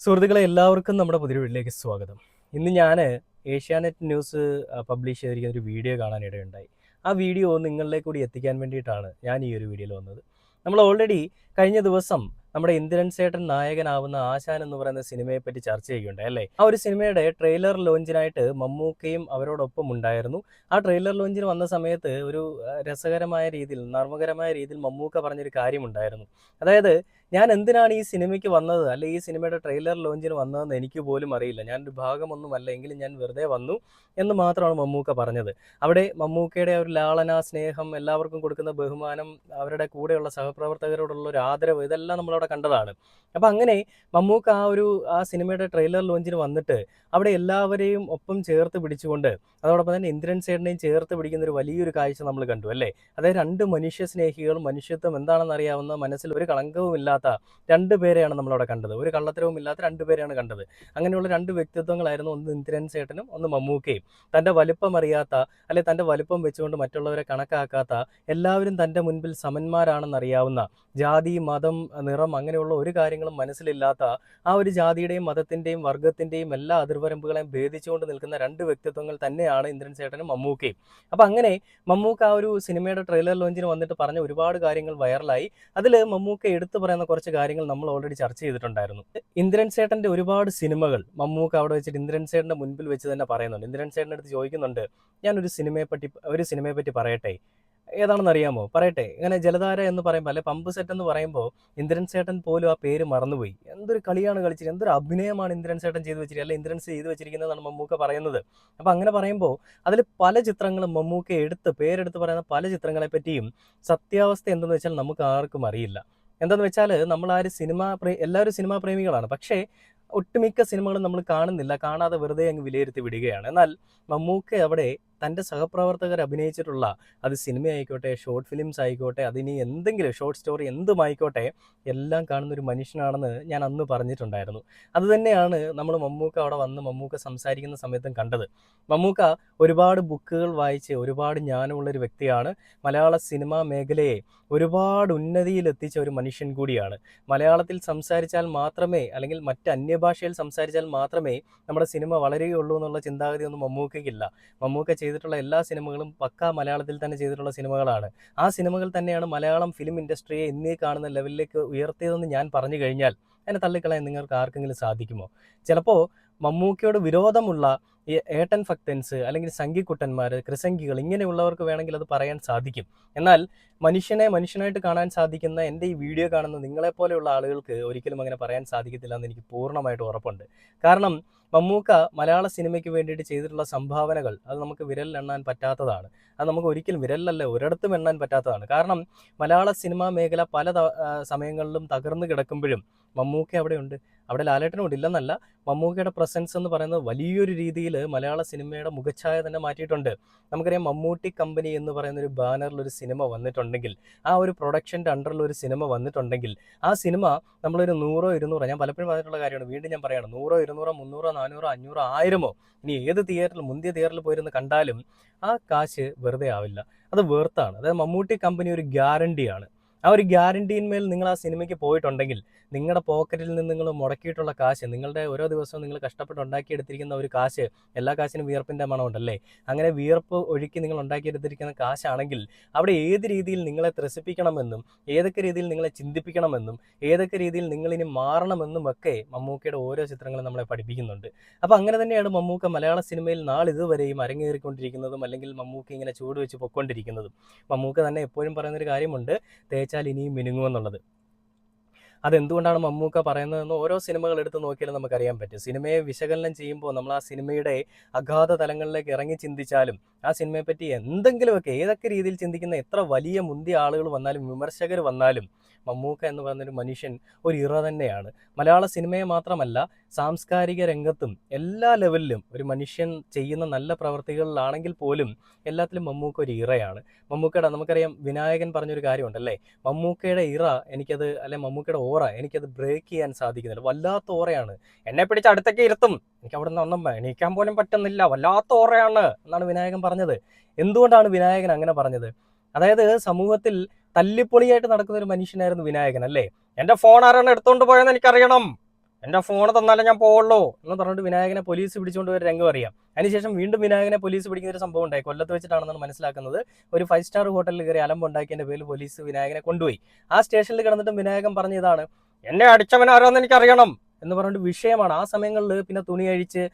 സുഹൃത്തുക്കളെ എല്ലാവർക്കും നമ്മുടെ പുതിയ വീട്ടിലേക്ക് സ്വാഗതം. ഇന്ന് ഞാൻ ഏഷ്യാനെറ്റ് ന്യൂസ് പബ്ലിഷ് ചെയ്തിരിക്കുന്ന ഒരു വീഡിയോ കാണാനിടയുണ്ടായി. ആ വീഡിയോ നിങ്ങളിലേക്ക് കൂടി എത്തിക്കാൻ വേണ്ടിയിട്ടാണ് ഞാൻ ഈ ഒരു വീഡിയോയിൽ വന്നത്. നമ്മൾ ഓൾറെഡി കഴിഞ്ഞ ദിവസം നമ്മുടെ ഇന്ദ്രൻ സേട്ടൻ നായകനാവുന്ന ആശാൻ എന്ന് പറയുന്ന സിനിമയെപ്പറ്റി ചർച്ച ചെയ്യുകയുണ്ടായി അല്ലേ. ആ ഒരു സിനിമയുടെ ട്രെയിലർ ലോഞ്ചിനായിട്ട് മമ്മൂക്കയും അവരോടൊപ്പം ഉണ്ടായിരുന്നു. ആ ട്രെയിലർ ലോഞ്ചിന് വന്ന സമയത്ത് ഒരു രസകരമായ രീതിയിൽ, നർമ്മകരമായ രീതിയിൽ മമ്മൂക്ക പറഞ്ഞൊരു കാര്യമുണ്ടായിരുന്നു. അതായത്, ഞാൻ എന്തിനാണ് ഈ സിനിമയ്ക്ക് വന്നത്, അല്ലെ ഈ സിനിമയുടെ ട്രെയിലർ ലോഞ്ചിന് വന്നതെന്ന് എനിക്ക് പോലും അറിയില്ല. ഞാനൊരു ഭാഗമൊന്നുമല്ല, എങ്കിലും ഞാൻ വെറുതെ വന്നു എന്ന് മാത്രമാണ് മമ്മൂക്ക പറഞ്ഞത്. അവിടെ മമ്മൂക്കയുടെ ഒരു ലാളന, സ്നേഹം, എല്ലാവർക്കും കൊടുക്കുന്ന ബഹുമാനം, അവരുടെ കൂടെയുള്ള സഹപ്രവർത്തകരോടുള്ള ഒരു ആദരവ്, ഇതെല്ലാം നമ്മളവിടെ കണ്ടതാണ്. അപ്പം അങ്ങനെ മമ്മൂക്ക ആ സിനിമയുടെ ട്രെയിലർ ലോഞ്ചിന് വന്നിട്ട് അവിടെ എല്ലാവരെയും ഒപ്പം ചേർത്ത് പിടിച്ചുകൊണ്ട്, അതോടൊപ്പം തന്നെ ഇന്ദ്രൻ സേട്ടനെയും ചേർത്ത് പിടിക്കുന്ന ഒരു വലിയൊരു കാഴ്ച നമ്മൾ കണ്ടു അല്ലേ. അതായത് രണ്ട് മനുഷ്യ സ്നേഹികളും മനുഷ്യത്വം എന്താണെന്ന് അറിയാവുന്ന, മനസ്സിൽ ഒരു കളങ്കവും ഇല്ലാത്ത രണ്ട് പേരെയാണ് നമ്മളവിടെ കണ്ടത്. ഒരു കള്ളത്തരവും ഇല്ലാത്ത രണ്ട് പേരെയാണ് കണ്ടത്. അങ്ങനെയുള്ള രണ്ട് വ്യക്തിത്വങ്ങളായിരുന്നു, ഒന്ന് ഇന്ദ്രൻ സേട്ടനും ഒന്ന് മമ്മൂക്കയും. തൻ്റെ വലിപ്പം അറിയാത്ത, അല്ലെ തൻ്റെ വലിപ്പം വെച്ചുകൊണ്ട് മറ്റുള്ളവരെ കണക്കാക്കാത്ത, എല്ലാവരും തൻ്റെ മുൻപിൽ സമന്മാരാണെന്നറിയാവുന്ന, ജാതി, മതം, നിറം അങ്ങനെയുള്ള ഒരു കാര്യങ്ങളും മനസ്സിലില്ലാത്ത, ആ ഒരു ജാതിയുടെയും മതത്തിൻ്റെയും വർഗത്തിൻ്റെയും എല്ലാ അതിർവരമ്പുകളെയും ഭേദിച്ചുകൊണ്ട് നിൽക്കുന്ന രണ്ട് വ്യക്തിത്വങ്ങൾ തന്നെയാണ് ഇന്ദ്രൻ സേട്ടനും മമ്മൂക്കയും. അപ്പം അങ്ങനെ മമ്മൂക്ക ആ ഒരു സിനിമയുടെ ട്രെയിലർ ലോഞ്ചിന് വന്നിട്ട് പറഞ്ഞ ഒരുപാട് കാര്യങ്ങൾ വൈറലായി. അതിൽ മമ്മൂക്ക എടുത്തു പറയുന്ന കുറച്ച് കാര്യങ്ങൾ നമ്മൾ ഓൾറെഡി ചർച്ച ചെയ്തിട്ടുണ്ടായിരുന്നു. ഇന്ദ്രൻ സേട്ടൻ്റെ ഒരുപാട് സിനിമകൾ മമ്മൂക്ക അവിടെ വെച്ചിട്ട് ഇന്ദ്രൻ സേട്ടൻ്റെ മുൻപിൽ വെച്ച് തന്നെ പറയുന്നുണ്ട്. ഇന്ദ്രൻ സേട്ടൻ്റെ അടുത്ത് ചോദിക്കുന്നുണ്ട്, ഞാനൊരു സിനിമയെപ്പറ്റി പറയട്ടെ, ഏതാണെന്ന് അറിയാമോ, പറയട്ടെ. ഇങ്ങനെ ജലധാര എന്ന് പറയുമ്പോൾ, അല്ലെ പമ്പ് സെറ്റ് എന്ന് പറയുമ്പോൾ ഇന്ദ്രൻ സേട്ടൻ പോലും ആ പേര് മറന്നുപോയി. എന്തൊരു കളിയാണ് കളിച്ചത്, എന്തൊരു അഭിനയമാണ് ഇന്ദ്രൻ സേട്ടൻ ചെയ്തു വെച്ചിരിക്കുന്നത്, അല്ലെ ഇന്ദ്രൻസ് ചെയ്തു വെച്ചിരിക്കുന്നതാണ് മമ്മൂക്ക പറയുന്നത്. അപ്പം അങ്ങനെ പറയുമ്പോൾ അതിൽ പല ചിത്രങ്ങളും മമ്മൂക്ക പേരെടുത്ത് പറയുന്ന പല ചിത്രങ്ങളെ പറ്റിയും സത്യാവസ്ഥ എന്തെന്ന് വെച്ചാൽ നമുക്ക് ആർക്കും അറിയില്ല. എന്താണെന്ന് വെച്ചാൽ എല്ലാവരും സിനിമാ പ്രേമികളാണ്. പക്ഷേ ഒട്ടുമിക്ക സിനിമകളും നമ്മൾ കാണുന്നില്ല, കാണാതെ വെറുതെ അങ്ങ് വിലയിരുത്തി വിടുകയാണ്. എന്നാൽ മമ്മൂക്ക അവിടെ തൻ്റെ സഹപ്രവർത്തകർ അഭിനയിച്ചിട്ടുള്ള, അത് സിനിമയായിക്കോട്ടെ, ഷോർട്ട് ഫിലിംസ് ആയിക്കോട്ടെ, അതിനി എന്തെങ്കിലും ഷോർട്ട് സ്റ്റോറി എന്തുമായിക്കോട്ടെ, എല്ലാം കാണുന്നൊരു മനുഷ്യനാണെന്ന് ഞാൻ അന്ന് പറഞ്ഞിട്ടുണ്ടായിരുന്നു. അതുതന്നെയാണ് നമ്മൾ മമ്മൂക്ക അവിടെ വന്ന് മമ്മൂക്ക സംസാരിക്കുന്ന സമയത്തും കണ്ടത്. മമ്മൂക്ക ഒരുപാട് ബുക്കുകൾ വായിച്ച് ഒരുപാട് ജ്ഞാനമുള്ളൊരു വ്യക്തിയാണ്. മലയാള സിനിമാ മേഖലയെ ഒരുപാട് ഉന്നതിയിലെത്തിച്ച ഒരു മനുഷ്യൻ കൂടിയാണ്. മലയാളത്തിൽ സംസാരിച്ചാൽ മാത്രമേ, അല്ലെങ്കിൽ മറ്റ് അന്യഭാഷയിൽ സംസാരിച്ചാൽ മാത്രമേ നമ്മുടെ സിനിമ വളരുകയുള്ളൂ എന്നുള്ള ചിന്താഗതിയൊന്നും മമ്മൂക്കയ്ക്കില്ല. മമ്മൂക്ക ചെയ്തിട്ടുള്ള എല്ലാ സിനിമകളും പക്കാ മലയാളത്തിൽ തന്നെ ചെയ്തിട്ടുള്ള സിനിമകളാണ്. ആ സിനിമകൾ തന്നെയാണ് മലയാളം ഫിലിം ഇൻഡസ്ട്രിയെ ഇന്നീ കാണുന്ന ലെവലിലേക്ക് ഉയർത്തിയതെന്ന് ഞാൻ പറഞ്ഞു കഴിഞ്ഞാൽ അതിനെ തള്ളിക്കളയാൻ നിങ്ങൾക്ക് ആർക്കെങ്കിലും സാധിക്കുമോ? ചിലപ്പോൾ മമ്മൂക്കയോട് വിരോധമുള്ള ഈ ഏട്ടൻ ഭക്തൻസ്, അല്ലെങ്കിൽ സംഘിക്കുട്ടന്മാർ, ക്രിസംഗികൾ, ഇങ്ങനെയുള്ളവർക്ക് വേണമെങ്കിൽ അത് പറയാൻ സാധിക്കും. എന്നാൽ മനുഷ്യനെ മനുഷ്യനായിട്ട് കാണാൻ സാധിക്കുന്ന എൻ്റെ ഈ വീഡിയോ കാണുന്ന നിങ്ങളെപ്പോലെയുള്ള ആളുകൾക്ക് ഒരിക്കലും അങ്ങനെ പറയാൻ സാധിക്കത്തില്ല എന്ന് എനിക്ക് പൂർണ്ണമായിട്ട് ഉറപ്പുണ്ട്. കാരണം മമ്മൂക്ക മലയാള സിനിമയ്ക്ക് വേണ്ടിയിട്ട് ചെയ്തിട്ടുള്ള സംഭാവനകൾ അത് നമുക്ക് വിരലിലെണ്ണാൻ പറ്റാത്തതാണ്. അത് നമുക്ക് ഒരിക്കലും വിരലിലല്ല, ഒരിടത്തും എണ്ണാൻ പറ്റാത്തതാണ്. കാരണം മലയാള സിനിമാ മേഖല പല സമയങ്ങളിലും തകർന്നു കിടക്കുമ്പോഴും മമ്മൂക്ക അവിടെയുണ്ട്. അവിടെ ലാലേട്ടനുണ്ട്, ഇല്ലെന്നല്ല. മമ്മൂക്കയുടെ പ്രസൻസ് എന്ന് പറയുന്നത് വലിയൊരു രീതിയിൽ മലയാള സിനിമയുടെ മുഖച്ഛായ തന്നെ മാറ്റിയിട്ടുണ്ട്. നമുക്കറിയാം, മമ്മൂട്ടി കമ്പനി എന്ന് പറയുന്ന ഒരു ബാനറിൽ ഒരു സിനിമ വന്നിട്ടുണ്ടെങ്കിൽ, ആ ഒരു പ്രൊഡക്ഷൻ്റെ അണ്ടറിൽ ഒരു സിനിമ വന്നിട്ടുണ്ടെങ്കിൽ, ആ സിനിമ നമ്മളൊരു 100, 200, ഞാൻ പലപ്പോഴും പറഞ്ഞിട്ടുള്ള കാര്യമാണ്, വീണ്ടും ഞാൻ പറയുകയാണ്, 100, 200, 300, 400, 500, 1000 ഇനി ഏത് തിയേറ്ററിൽ, മുന്തിയ തിയേറ്ററിൽ പോയിരുന്ന് കണ്ടാലും ആ കാശ് വെറുതെ ആവില്ല. അത് വേർത്താണ്. അതായത് മമ്മൂട്ടി കമ്പനി ഒരു ഗ്യാരണ്ടിയാണ്. ആ ഒരു ഗ്യാരണ്ടിന്മേൽ നിങ്ങൾ ആ സിനിമയ്ക്ക് പോയിട്ടുണ്ടെങ്കിൽ, നിങ്ങളുടെ പോക്കറ്റിൽ നിന്ന് നിങ്ങൾ മുടക്കിയിട്ടുള്ള കാശ്, നിങ്ങളുടെ ഓരോ ദിവസവും നിങ്ങൾ കഷ്ടപ്പെട്ട് ഉണ്ടാക്കിയെടുത്തിരിക്കുന്ന ഒരു കാശ്, എല്ലാ കാശിനും വിയർപ്പിൻ്റെ മണമുണ്ടല്ലേ, അങ്ങനെ വിയർപ്പ് ഒഴുക്കി നിങ്ങൾ ഉണ്ടാക്കിയെടുത്തിരിക്കുന്ന കാശാണെങ്കിൽ അവിടെ ഏത് രീതിയിൽ നിങ്ങളെ ത്രസിപ്പിക്കണമെന്നും, ഏതൊക്കെ രീതിയിൽ നിങ്ങളെ ചിന്തിപ്പിക്കണമെന്നും, ഏതൊക്കെ രീതിയിൽ നിങ്ങളിനി മാറണമെന്നും ഒക്കെ മമ്മൂക്കയുടെ ഓരോ ചിത്രങ്ങളും നമ്മളെ പഠിപ്പിക്കുന്നുണ്ട്. അപ്പോൾ അങ്ങനെ തന്നെയാണ് മമ്മൂക്ക മലയാള സിനിമയിൽ നാളിതുവരെയും അരങ്ങേറിക്കൊണ്ടിരിക്കുന്നതും, അല്ലെങ്കിൽ മമ്മൂക്ക ഇങ്ങനെ ചുവട് വെച്ച് പൊയ്ക്കൊണ്ടിരിക്കുന്നതും. മമ്മൂക്ക തന്നെ എപ്പോഴും പറയുന്നൊരു കാര്യമുണ്ട്, തേച്ചാൽ ഇനിയും മിനുങ്ങുമെന്നുള്ളത്. അതെന്തുകൊണ്ടാണ് മമ്മൂക്ക പറയുന്നതെന്ന് ഓരോ സിനിമകൾ എടുത്ത് നോക്കിയാലും നമുക്കറിയാൻ പറ്റും. സിനിമയെ വിശകലനം ചെയ്യുമ്പോൾ നമ്മൾ ആ സിനിമയുടെ അഗാധ തലങ്ങളിലേക്ക് ഇറങ്ങി ചിന്തിച്ചാലും, ആ സിനിമയെപ്പറ്റി എന്തെങ്കിലുമൊക്കെ ഏതൊക്കെ രീതിയിൽ ചിന്തിക്കുന്ന എത്ര വലിയ മുന്തിയ ആളുകൾ വന്നാലും, വിമർശകർ വന്നാലും, മമ്മൂക്ക എന്ന് പറയുന്നൊരു മനുഷ്യൻ ഒരു ഇറ തന്നെയാണ്. മലയാള സിനിമയെ മാത്രമല്ല, സാംസ്കാരിക രംഗത്തും എല്ലാ ലെവലിലും ഒരു മനുഷ്യൻ ചെയ്യുന്ന നല്ല പ്രവർത്തികളിലാണെങ്കിൽ പോലും എല്ലാത്തിലും മമ്മൂക്ക ഒരു ഇറയാണ്. മമ്മൂക്കയുടെ, നമുക്കറിയാം, വിനായകൻ പറഞ്ഞൊരു കാര്യമുണ്ടല്ലേ, മമ്മൂക്കയുടെ ഇറ എനിക്കത്, അല്ലെ മമ്മൂക്കയുടെ ഓറ എനിക്കത് ബ്രേക്ക് ചെയ്യാൻ സാധിക്കുന്നില്ല, വല്ലാത്ത ഓറയാണ്, എന്നെ പിടിച്ച് അടുത്തേക്ക് ഇരുത്തും, എനിക്ക് അവിടെ നിന്ന് ഒന്നും എണീക്കാൻ പോലും പറ്റുന്നില്ല, വല്ലാത്ത ഓറയാണ് എന്നാണ് വിനായകൻ പറഞ്ഞത്. എന്തുകൊണ്ടാണ് വിനായകൻ അങ്ങനെ പറഞ്ഞത്? അതായത് സമൂഹത്തിൽ തല്ലിപ്പൊളിയായിട്ട് നടക്കുന്ന ഒരു മനുഷ്യനായിരുന്നു വിനായകൻ അല്ലേ. എൻ്റെ ഫോൺ ആരാണ് എടുത്തുകൊണ്ട് പോയെന്ന് എനിക്കറിയണം, എൻ്റെ ഫോൺ തന്നാലേ ഞാൻ പോവുള്ളൂ എന്ന് പറഞ്ഞിട്ട് വിനായകനെ പോലീസ് പിടിച്ചുകൊണ്ട് ഒരു രംഗം അറിയാം. അതിനുശേഷം വീണ്ടും വിനായകനെ പോലീസ് പിടിക്കുന്ന ഒരു സംഭവം ഉണ്ടായി. കൊല്ലത്ത് വെച്ചിട്ടാണെന്നാണ് മനസ്സിലാക്കുന്നത്. ഒരു 5 സ്റ്റാർ ഹോട്ടലിൽ കയറി അലമ്പുണ്ടാക്കിയതിൻ്റെ പേരിൽ പോലീസ് വിനായകനെ കൊണ്ടുപോയി. ആ സ്റ്റേഷനിൽ കിടന്നിട്ട് വിനായകൻ പറഞ്ഞ ഇതാണ്, എന്നെ അടിച്ചവൻ ആരാന്ന് എനിക്കറിയണം എന്ന് പറഞ്ഞിട്ട് വിഷയമാണ്. ആ സമയങ്ങളിൽ പിന്നെ തുണി അഴിച്ച്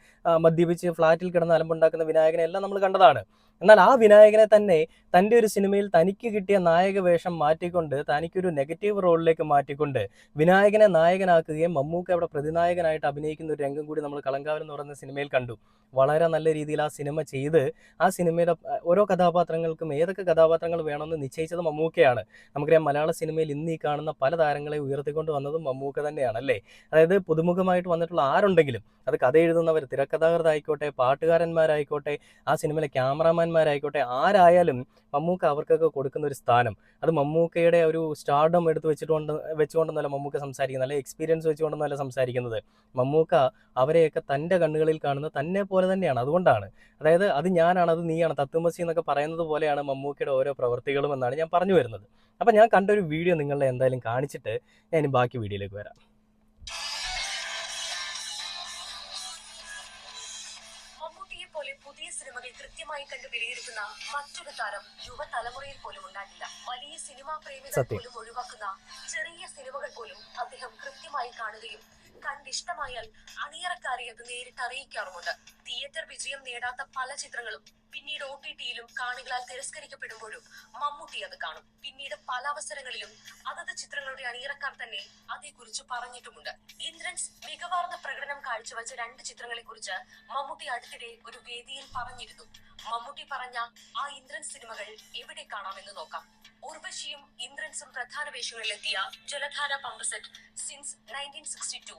മദ്യപിച്ച് ഫ്ലാറ്റിൽ കിടന്ന് അലമ്പുണ്ടാക്കുന്ന വിനായകനെ എല്ലാം നമ്മൾ കണ്ടതാണ്. എന്നാൽ ആ വിനായകനെ തന്നെ തൻ്റെ ഒരു സിനിമയിൽ തനിക്ക് കിട്ടിയ നായക വേഷം മാറ്റിക്കൊണ്ട് തനിക്കൊരു നെഗറ്റീവ് റോളിലേക്ക് മാറ്റിക്കൊണ്ട് വിനായകനെ നായകനാക്കുകയും മമ്മൂക്ക അവിടെ പ്രതിനായകനായിട്ട് അഭിനയിക്കുന്ന ഒരു രംഗം കൂടി നമ്മൾ കളങ്കാവൽ എന്ന് പറയുന്ന സിനിമയിൽ കണ്ടു. വളരെ നല്ല രീതിയിൽ ആ സിനിമ ചെയ്ത് ആ സിനിമയുടെ ഓരോ കഥാപാത്രങ്ങൾക്കും ഏതൊക്കെ കഥാപാത്രങ്ങൾ വേണമെന്ന് നിശ്ചയിച്ചത് മമ്മൂക്കയാണ്. നമുക്കറിയാം, മലയാള സിനിമയിൽ ഇന്ന് ഈ കാണുന്ന പല താരങ്ങളെ ഉയർത്തിക്കൊണ്ട് വന്നതും മമ്മൂക്ക തന്നെയാണ് അല്ലേ. അതായത് പുതുമുഖമായിട്ട് വന്നിട്ടുള്ള ആരുണ്ടെങ്കിലും, അത് കഥ എഴുതുന്നവർ, തിരക്കഥാകൃത്തായിക്കോട്ടെ, പാട്ടുകാരന്മാരായിക്കോട്ടെ, ആ സിനിമയിലെ ക്യാമറാമാൻമാരായിക്കോട്ടെ, ആരായാലും മമ്മൂക്ക അവർക്കൊക്കെ കൊടുക്കുന്ന ഒരു സ്ഥാനം, അത് മമ്മൂക്കയുടെ ഒരു സ്റ്റാർഡം എടുത്ത് വെച്ചുകൊണ്ടൊന്നല്ല മമ്മൂക്ക സംസാരിക്കുന്നത്, അല്ലെങ്കിൽ എക്സ്പീരിയൻസ് വെച്ചുകൊണ്ടൊന്നല്ല സംസാരിക്കുന്നത്. മമ്മൂക്ക അവരെയൊക്കെ തൻ്റെ കണ്ണുകളിൽ കാണുന്നത് തന്നെ പോലെ തന്നെയാണ്. അതുകൊണ്ടാണ്, അതായത് അത് ഞാനാണ്, അത് നീയാണ്, തത്വമസി എന്നൊക്കെ പറയുന്നത് പോലെയാണ് മമ്മൂക്കയുടെ ഓരോ പ്രവൃത്തികളും എന്നാണ് ഞാൻ പറഞ്ഞു വരുന്നത്. അപ്പം ഞാൻ കണ്ടൊരു വീഡിയോ നിങ്ങളെ എന്തായാലും കാണിച്ചിട്ട് ഞാൻ ബാക്കി വീഡിയോയിലേക്ക് വരാം. പുതിയ സിനിമകൾ കൃത്യമായി കണ്ട് വിലയിരുത്തുന്ന മറ്റൊരു താരം യുവതലമുറയിൽ പോലും ഉണ്ടാകില്ല. വലിയ സിനിമാ പ്രേമികൾ പോലും ഒഴിവാക്കുന്ന ചെറിയ സിനിമകൾ പോലും അദ്ദേഹം കൃത്യമായി കാണുകയും കണ്ടിഷ്ടമായാൽ അണിയറക്കാരെ അത് നേരിട്ട് അറിയിക്കാറുമുണ്ട്. തിയേറ്റർ വിജയം നേടാത്ത പല ചിത്രങ്ങളും പിന്നീട് OTT-യിലും കാണികളാൽ തിരസ്കരിക്കപ്പെടുമ്പോഴും മമ്മൂട്ടി അത് കാണും. പിന്നീട് പല അവസരങ്ങളിലും അതത് ചിത്രങ്ങളുടെ അണിയറക്കാർ തന്നെ അതേക്കുറിച്ച് പറഞ്ഞിട്ടുമുണ്ട്. ഇന്ദ്രൻസ് മികവാർന്ന പ്രകടനം കാഴ്ചവെച്ച 2 ചിത്രങ്ങളെ കുറിച്ച് മമ്മൂട്ടി അടുത്തിടെ ഒരു വേദിയിൽ പറഞ്ഞിരുന്നു. മമ്മൂട്ടി പറഞ്ഞ ആ ഇന്ദ്രൻസ് സിനിമകൾ എവിടെ കാണാമെന്ന് നോക്കാം. ഉർവശിയും ഇന്ദ്രൻസും പ്രധാന വേഷങ്ങളിലെത്തിയ ജലധാര പമ്പ് സെറ്റ്, സിൻസ് 1962,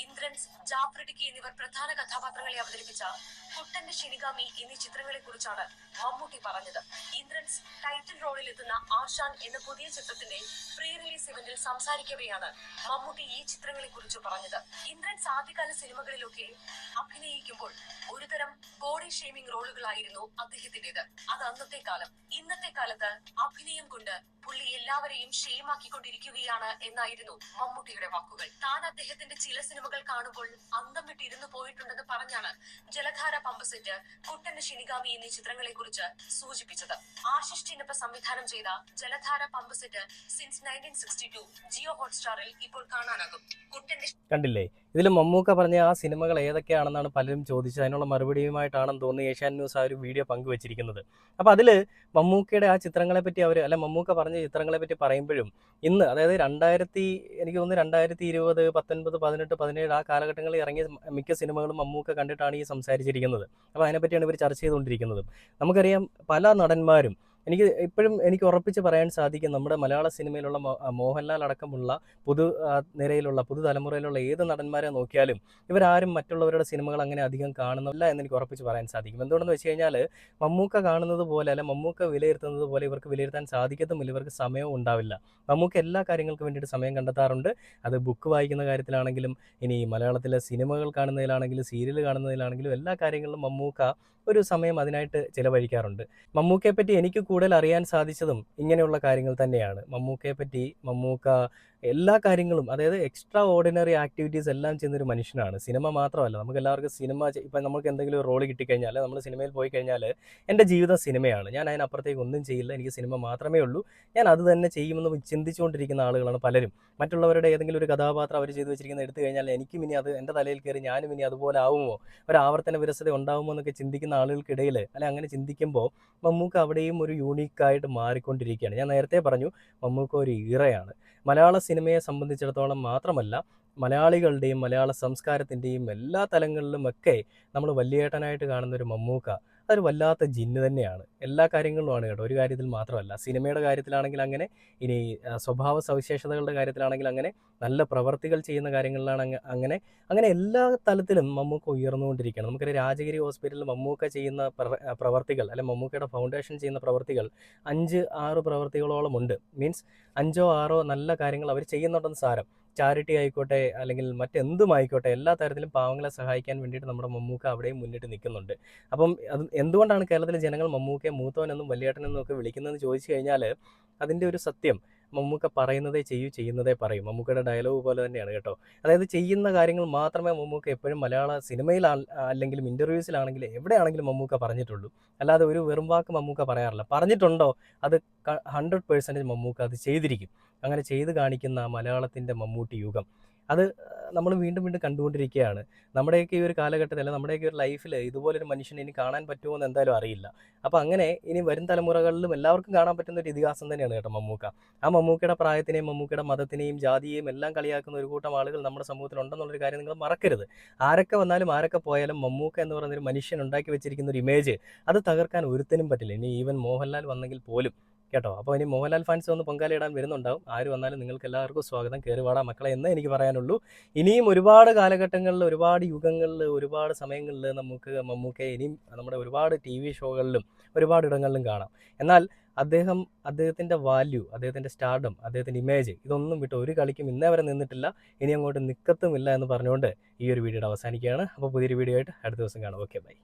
ഇന്ദ്രൻസ്, ജാഫ്രിഡിക്കി എന്നിവർ പ്രധാന കഥാപാത്രങ്ങളെ അവതരിപ്പിച്ച കുട്ടന്റെ ശിനിഗാമി എന്നീ ചിത്രങ്ങളെ കുറിച്ചാണ് മമ്മൂട്ടി പറഞ്ഞത്. ഇന്ദ്രൻസ് ടൈറ്റിൽ റോളിൽ എത്തുന്ന ആശാൻ എന്ന പുതിയ ചിത്രത്തിന്റെ പ്രീ റിലീസ് ഇവന്റിൽ സംസാരിക്കവെയാണ് മമ്മൂട്ടി ഈ ചിത്രങ്ങളെ കുറിച്ച് പറഞ്ഞത്. ഇന്ദ്രൻസ് ആദ്യകാല സിനിമകളിലൊക്കെ അഭിനയിക്കുമ്പോൾ ഒരുതരം ബോഡി ഷേമിംഗ് റോളുകളായിരുന്നു അദ്ദേഹത്തിന്റേത്. അത് അന്നത്തെ കാലം. ഇന്നത്തെ കാലത്ത് അഭിനയം കൊണ്ട് പുള്ളി എല്ലാവരെയും ഷെയിമാക്കിക്കൊണ്ടിരിക്കുകയാണ് എന്നായിരുന്നു മമ്മൂട്ടിയുടെ വാക്കുകൾ. താൻ അദ്ദേഹത്തിന്റെ ചില സിനിമകൾ കാണുമ്പോൾ അന്തം വിട്ടിരുന്നു പോയിട്ടുണ്ടെന്ന് പറഞ്ഞാണ് ജലധാര പമ്പ് സെറ്റ്, കുട്ടന്റെ ശിനിഗാമി എന്നീ ചിത്രങ്ങളെ കുറിച്ച് സൂചിപ്പിച്ചത്. ആശിഷ് ചിന്നപ്പ സംവിധാനം ചെയ്ത ജലധാര പമ്പ് സെറ്റ്, സിൻസ് 1962 ജിയോ ഹോട്ട്സ്റ്റാറിൽ ഇപ്പോൾ കാണാനാകും. കുട്ടന്റെ കണ്ടില്ലേ, ഇതിൽ മമ്മൂക്ക പറഞ്ഞ ആ സിനിമകൾ ഏതൊക്കെയാണെന്നാണ് പലരും ചോദിച്ചത്. അതിനുള്ള മറുപടിയുമായിട്ടാണെന്ന് തോന്നുന്നു ഏഷ്യാനെറ്റ് ന്യൂസ് ആ ഒരു വീഡിയോ പങ്കുവച്ചിരിക്കുന്നത്. അപ്പോൾ അതിൽ മമ്മൂക്കയുടെ ആ ചിത്രങ്ങളെ പറ്റി മമ്മൂക്ക പറഞ്ഞ ചിത്രങ്ങളെ പറ്റി പറയുമ്പോഴും ഇന്ന്, അതായത് എനിക്ക് തോന്നുന്നു 2020, 19, 18, 17 ആ കാലഘട്ടങ്ങളിൽ ഇറങ്ങിയ മിക്ക സിനിമകളും മമ്മൂക്ക കണ്ടിട്ടാണ് ഈ സംസാരിച്ചിരിക്കുന്നത്. അപ്പോൾ അതിനെപ്പറ്റിയാണ് ഇവർ ചർച്ച ചെയ്തുകൊണ്ടിരിക്കുന്നത്. നമുക്കറിയാം, പല നടന്മാരും എനിക്ക് ഉറപ്പിച്ച് പറയാൻ സാധിക്കും, നമ്മുടെ മലയാള സിനിമയിലുള്ള മോഹൻലാൽ അടക്കമുള്ള നിരയിലുള്ള പുതുതലമുറയിലുള്ള ഏത് നടന്മാരെ നോക്കിയാലും ഇവരാരും മറ്റുള്ളവരുടെ സിനിമകൾ അങ്ങനെ അധികം കാണുന്നില്ല എന്ന് എനിക്ക് ഉറപ്പിച്ച് പറയാൻ സാധിക്കും. എന്തുകൊണ്ടെന്ന് വെച്ച് കഴിഞ്ഞാൽ, മമ്മൂക്ക കാണുന്നത് പോലെ, അല്ല മമ്മൂക്ക വിലയിരുത്തുന്നത് പോലെ ഇവർക്ക് വിലയിരുത്താൻ സാധിക്കത്തുമില്ല. ഇവർക്ക് സമയവും ഉണ്ടാവില്ല. മമ്മൂക്ക എല്ലാ കാര്യങ്ങൾക്കും വേണ്ടിയിട്ട് സമയം കണ്ടെത്താറുണ്ട്. അത് ബുക്ക് വായിക്കുന്ന കാര്യത്തിലാണെങ്കിലും, ഇനി മലയാളത്തിലെ സിനിമകൾ കാണുന്നതിലാണെങ്കിലും, സീരിയൽ കാണുന്നതിലാണെങ്കിലും, എല്ലാ കാര്യങ്ങളിലും മമ്മൂക്ക ഒരു സമയം അതിനായിട്ട് ചിലവഴിക്കാറുണ്ട്. മമ്മൂക്കയെ പറ്റി എനിക്ക് കൂടുതൽ അറിയാൻ സാധിച്ചതും ഇങ്ങനെയുള്ള കാര്യങ്ങൾ തന്നെയാണ്. മമ്മൂക്ക എല്ലാ കാര്യങ്ങളും, അതായത് എക്സ്ട്രാ ഓർഡിനറി ആക്ടിവിറ്റീസ് എല്ലാം ചെയ്യുന്നൊരു മനുഷ്യനാണ്. സിനിമ മാത്രമല്ല, നമുക്ക് എല്ലാവർക്കും ഇപ്പം നമുക്ക് എന്തെങ്കിലും ഒരു റോള് കിട്ടിക്കഴിഞ്ഞാൽ, നമ്മൾ സിനിമയിൽ പോയി കഴിഞ്ഞാൽ എൻ്റെ ജീവിതം സിനിമയാണ്, ഞാൻ അതിനപ്പുറത്തേക്ക് ഒന്നും ചെയ്യില്ല, എനിക്ക് സിനിമ മാത്രമേ ഉള്ളൂ, ഞാൻ അത് തന്നെ ചെയ്യുമെന്ന് ചിന്തിച്ചുകൊണ്ടിരിക്കുന്ന ആളുകളാണ് പലരും. മറ്റുള്ളവരുടെ ഏതെങ്കിലും ഒരു കഥാപാത്രം അവർ ചെയ്തു വെച്ചിരിക്കുന്നത് എടുത്തു കഴിഞ്ഞാൽ എനിക്കും ഇനി അത് എൻ്റെ തലയിൽ കയറി ഞാനും ഇനി അതുപോലെ ആവുമോ, ഒരു ആവർത്തന വിരസത ഉണ്ടാകുമോ എന്നൊക്കെ ചിന്തിക്കുന്ന ആളുകൾക്കിടയിൽ, അങ്ങനെ ചിന്തിക്കുമ്പോൾ മമ്മൂക്ക അവിടെയും ഒരു യൂണീക്കായിട്ട് മാറിക്കൊണ്ടിരിക്കുകയാണ്. ഞാൻ നേരത്തെ പറഞ്ഞു, മമ്മൂക്ക ഒരു ഈറയാണ്. മലയാള സിനിമയെ സംബന്ധിച്ചിടത്തോളം മാത്രമല്ല, മലയാളികളുടെയും മലയാള സംസ്കാരത്തിൻ്റെയും എല്ലാ തലങ്ങളിലുമൊക്കെ നമ്മൾ വലിയേട്ടനായിട്ട് കാണുന്നൊരു മമ്മൂക്ക അതൊരു വല്ലാത്ത ജിന്ന് തന്നെയാണ്. എല്ലാ കാര്യങ്ങളിലുമാണ് കേട്ടോ, ഒരു കാര്യത്തിൽ മാത്രമല്ല. സിനിമയുടെ കാര്യത്തിലാണെങ്കിൽ അങ്ങനെ, ഇനി സ്വഭാവ സവിശേഷതകളുടെ കാര്യത്തിലാണെങ്കിൽ അങ്ങനെ, നല്ല പ്രവർത്തികൾ ചെയ്യുന്ന കാര്യങ്ങളിലാണ് അങ്ങനെ എല്ലാ തലത്തിലും മമ്മൂക്ക ഉയർന്നുകൊണ്ടിരിക്കുകയാണ്. നമുക്കൊരു രാജഗിരി ഹോസ്പിറ്റലിൽ മമ്മൂക്ക ചെയ്യുന്ന പ്രവർത്തികൾ, മമ്മൂക്കയുടെ ഫൗണ്ടേഷൻ ചെയ്യുന്ന പ്രവർത്തികൾ 5-6 പ്രവർത്തികളോളം ഉണ്ട്. മീൻസ് 5-6 നല്ല കാര്യങ്ങൾ അവർ ചെയ്യുന്നുണ്ടെന്ന് സാരം. ചാരിറ്റി ആയിക്കോട്ടെ, അല്ലെങ്കിൽ മറ്റെന്തുമായിക്കോട്ടെ, എല്ലാ തരത്തിലും പാവങ്ങളെ സഹായിക്കാൻ വേണ്ടിയിട്ട് നമ്മുടെ മമ്മൂക്ക അവിടെയും മുന്നിട്ട് നിൽക്കുന്നുണ്ട്. അപ്പം അത് എന്തുകൊണ്ടാണ് കേരളത്തിലെ ജനങ്ങൾ മമ്മൂക്കയെ മൂത്തവനെന്നും വലിയേട്ടനെന്നും ഒക്കെ വിളിക്കുന്നതെന്ന് ചോദിച്ചു കഴിഞ്ഞാൽ, അതിൻ്റെ ഒരു സത്യം, മമ്മൂക്ക പറയുന്നതേ ചെയ്യൂ, ചെയ്യുന്നതേ പറയും. മമ്മൂക്കയുടെ ഡയലോഗ് പോലെ തന്നെയാണ് കേട്ടോ. അതായത് ചെയ്യുന്ന കാര്യങ്ങൾ മാത്രമേ മമ്മൂക്ക എപ്പോഴും മലയാള സിനിമയിൽ അല്ലെങ്കിലും ഇൻ്റർവ്യൂസിലാണെങ്കിലും എവിടെയാണെങ്കിലും മമ്മൂക്ക പറഞ്ഞിട്ടുള്ളൂ. അല്ലാതെ ഒരു വെറും വാക്ക് മമ്മൂക്ക പറയാറില്ല. പറഞ്ഞിട്ടുണ്ടോ അത് 100% മമ്മൂക്ക അത് ചെയ്തിരിക്കും. അങ്ങനെ ചെയ്ത് കാണിക്കുന്ന മലയാളത്തിൻ്റെ മമ്മൂട്ടി യുഗം അത് നമ്മൾ വീണ്ടും വീണ്ടും കണ്ടുകൊണ്ടിരിക്കുകയാണ്. നമ്മുടെയൊക്കെ ഈ ഒരു കാലഘട്ടത്തിൽ, അല്ലെങ്കിൽ നമ്മുടെയൊക്കെ ഒരു ലൈഫിൽ ഇതുപോലൊരു മനുഷ്യനെ ഇനി കാണാൻ പറ്റുമോ എന്ന് എന്തായാലും അറിയില്ല. അപ്പോൾ അങ്ങനെ ഇനി വരും തലമുറകളിലും എല്ലാവർക്കും കാണാൻ പറ്റുന്ന ഒരു ഇതിഹാസം തന്നെയാണ് കേട്ടോ മമ്മൂക്ക. ആ മമ്മൂക്കയുടെ പ്രായത്തിനെയും മമ്മൂക്കയുടെ മതത്തിനെയും ജാതിയെയും എല്ലാം കളിയാക്കുന്ന ഒരു കൂട്ടം ആളുകൾ നമ്മുടെ സമൂഹത്തിൽ ഉണ്ടെന്നുള്ളൊരു കാര്യം നിങ്ങൾ മറക്കരുത്. ആരൊക്കെ വന്നാലും ആരൊക്കെ പോയാലും മമ്മൂക്ക എന്ന് പറയുന്ന ഒരു മനുഷ്യൻ ഉണ്ടാക്കി വെച്ചിരിക്കുന്ന ഒരു ഇമേജ് അത് തകർക്കാൻ ഒരുത്തനും പറ്റില്ല. ഇനി ഈവൻ മോഹൻലാൽ വന്നെങ്കിൽ പോലും കേട്ടോ. അപ്പോൾ ഇനി മോഹൻലാൽ ഫാൻസ് വന്ന് പൊങ്കാലയിടാൻ വരുന്നുണ്ടാവും. ആര് വന്നാലും നിങ്ങൾക്ക് എല്ലാവർക്കും സ്വാഗതം. കയറി വാടാ മക്കളെ എന്നേ എനിക്ക് പറയാനുള്ളൂ. ഇനിയും ഒരുപാട് കാലഘട്ടങ്ങളിൽ, ഒരുപാട് യുഗങ്ങളിൽ, ഒരുപാട് സമയങ്ങളിൽ നമുക്ക് മമ്മൂക്കയെ ഇനിയും നമ്മുടെ ഒരുപാട് TV ഷോകളിലും ഒരുപാട് ഇടങ്ങളിലും കാണാം. എന്നാൽ അദ്ദേഹത്തിൻ്റെ വാല്യൂ, അദ്ദേഹത്തിൻ്റെ സ്റ്റാർഡം, അദ്ദേഹത്തിൻ്റെ ഇമേജ് ഇതൊന്നും വിട്ട് ഒരു കളിക്കും ഇന്നേ വരെ നിന്നിട്ടില്ല, ഇനി അങ്ങോട്ട് നിൽക്കത്തുമില്ല എന്ന് പറഞ്ഞുകൊണ്ട് ഈ ഒരു വീഡിയോയുടെ അവസാനിക്കുകയാണ്. അപ്പോൾ പുതിയൊരു വീഡിയോ ആയിട്ട് അടുത്ത ദിവസം കാണാം. Okay, by.